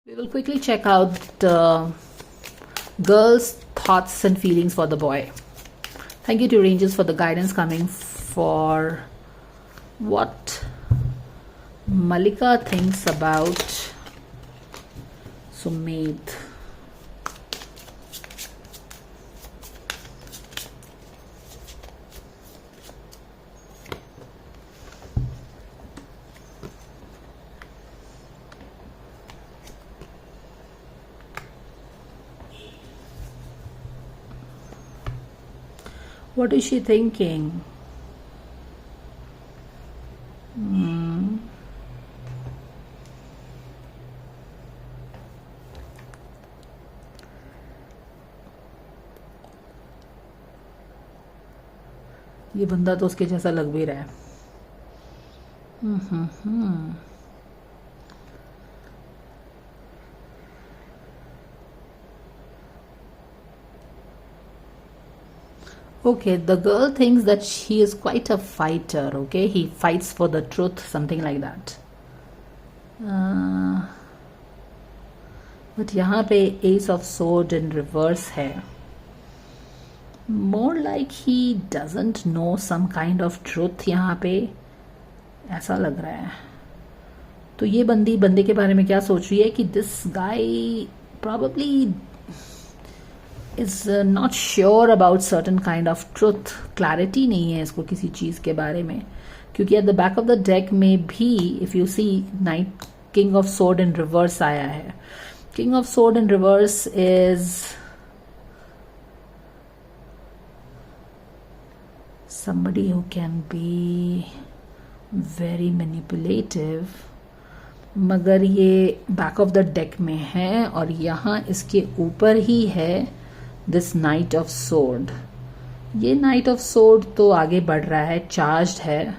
We will quickly check out the girl's thoughts and feelings for the boy. Thank you to Rangers for the guidance coming for what Malika thinks about Sumedh. What is she thinking? ये बंदा तो उसके जैसा लग भी रहा है. Okay, the girl thinks that he is quite a fighter, okay? He fights for the truth, something like that. But यहाँ पे Ace of Sword in reverse है. More like he doesn't know some kind of truth यहाँ पे ऐसा लग रहा है. तो ये बंदे के बारे में क्या सोच रही है कि this guy probably is not sure about certain kind of truth. Clarity नहीं है इसको किसी चीज के बारे में, क्योंकि at the back of the deck में भी if you see Knight King of Sword in reverse आया है. King of Sword in reverse is somebody who can be very manipulative, मगर ये बैक ऑफ द डेक में है और यहाँ इसके ऊपर ही है दिस नाइट ऑफ सोर्ड. ये नाइट ऑफ सोर्ड तो आगे बढ़ रहा है, चार्ज्ड है,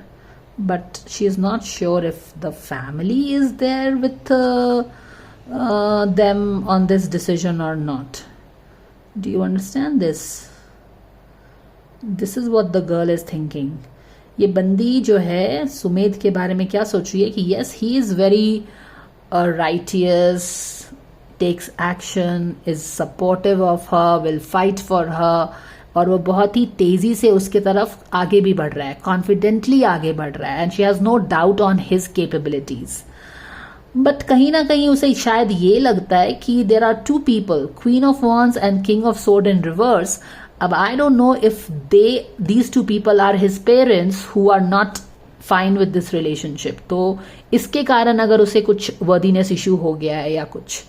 but she is not sure if the family is there with them on this decision और not. Do you understand this? This is what the girl is thinking. ये बंदी जो है सुमेध के बारे में क्या सोच रही है कि yes he is very righteous, takes action, is supportive of her, will fight for her, और वो बहुत ही तेजी से उसके तरफ आगे भी बढ़ रहा है, कॉन्फिडेंटली आगे बढ़ रहा है, and she has no doubt on his capabilities. But कहीं ना कहीं उसे शायद ये लगता है कि there are two people, queen of wands and king of sword in reverse. अब I don't know if these two people are his parents who are not fine with this relationship. तो इसके कारण अगर उसे कुछ वर्दीनेस इश्यू हो गया है या कुछ,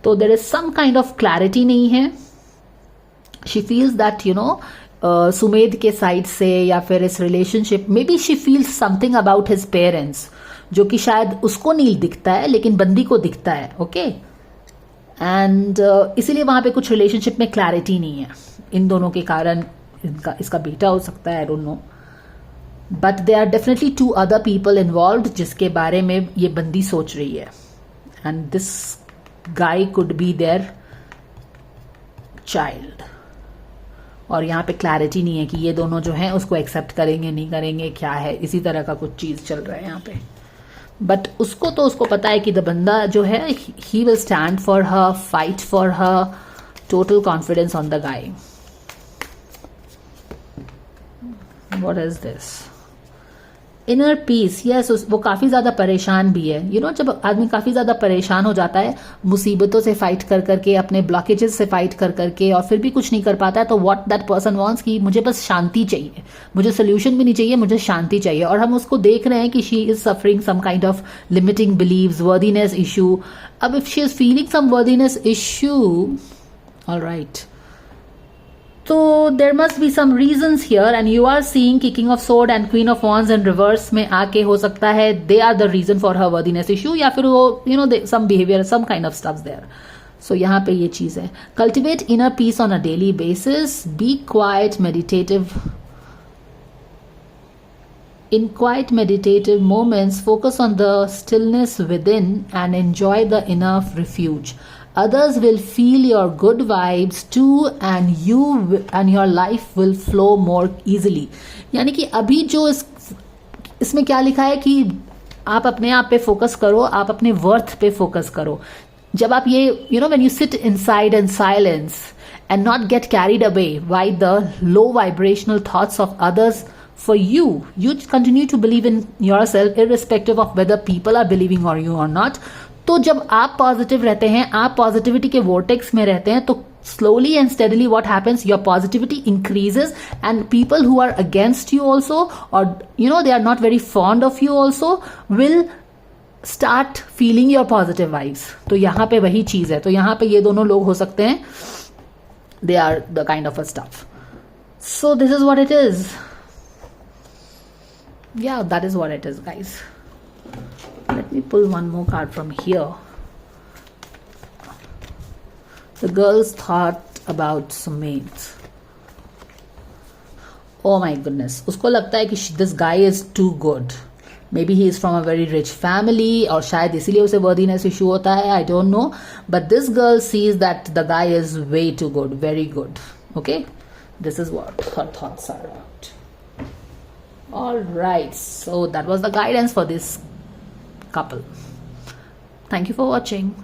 तो there is some kind of clarity नहीं है. She feels that you know Sumedh के साइड से या फिर इस relationship maybe she feels something about his parents जो कि शायद उसको नहीं दिखता है लेकिन बंदी को दिखता है. ओके, एंड इसीलिए वहां पे कुछ रिलेशनशिप में क्लैरिटी नहीं है इन दोनों के कारण. इसका बेटा हो सकता है, I don't know, but they are definitely two other people involve जिसके बारे में ये बंदी सोच रही है, and this guy could be their child. और यहाँ पे क्लैरिटी नहीं है कि ये दोनों जो हैं उसको एक्सेप्ट करेंगे नहीं करेंगे, क्या है, इसी तरह का कुछ चीज चल रहा है यहाँ पे. बट उसको पता है कि द बंदा जो है he will stand for her, fight for her, total confidence on the guy. What is this? Inner peace. Yes, वो काफी ज्यादा परेशान भी है. यू नो, जब आदमी काफी ज्यादा परेशान हो जाता है, मुसीबतों से फाइट कर करके, अपने ब्लॉकेजेस से फाइट कर करके, और फिर भी कुछ नहीं कर पाता है, तो व्हाट दैट पर्सन वांट्स कि मुझे बस शांति चाहिए, मुझे सोल्यूशन भी नहीं चाहिए, मुझे शांति चाहिए. और हम उसको देख रहे हैं कि she is suffering some kind of limiting beliefs, worthiness issue. अब if she is feeling some worthiness issue, alright, so there must be some reasons here, and you are seeing कि King of Sword and Queen of Wands in reverse में आके हो सकता है they are the reason for her worthiness issue, या फिर वो you know some behavior, some kind of stuff there. So यहाँ पे ये चीज है. Cultivate inner peace on a daily basis. Be quiet, meditative. In quiet meditative moments, focus on the stillness within and enjoy the inner refuge. Others will feel your good vibes too, and your life will flow more easily. यानी कि अभी जो इसमें क्या लिखा है कि आप अपने आप पे फोकस करो, आप अपने वर्थ पे फोकस करो. जब आप ये when you sit inside in silence and not get carried away by the low vibrational thoughts of others, for you continue to believe in yourself irrespective of whether people are believing on you or not. तो जब आप positive रहते हैं, आप positivity के vortex में रहते हैं, तो slowly and steadily what happens, your positivity increases, and people who are against you also, or they are not very fond of you also, will start feeling your positive vibes. तो यहाँ पे वही चीज है. तो यहाँ पे ये दोनों लोग हो सकते हैं, they are the kind of a stuff. So this is what it is. Yeah, that is what it is, guys. Let me pull one more card from here. The girl's thought about Sumit. Oh my goodness. उसको लगता है कि this guy is too good. Maybe he is from a very rich family, और शायद इसीलिए उसे worthiness issue होता है. I don't know. But this girl sees that the guy is way too good, very good. Okay? This is what her thoughts are about. Alright. So that was the guidance for this couple. Thank you for watching.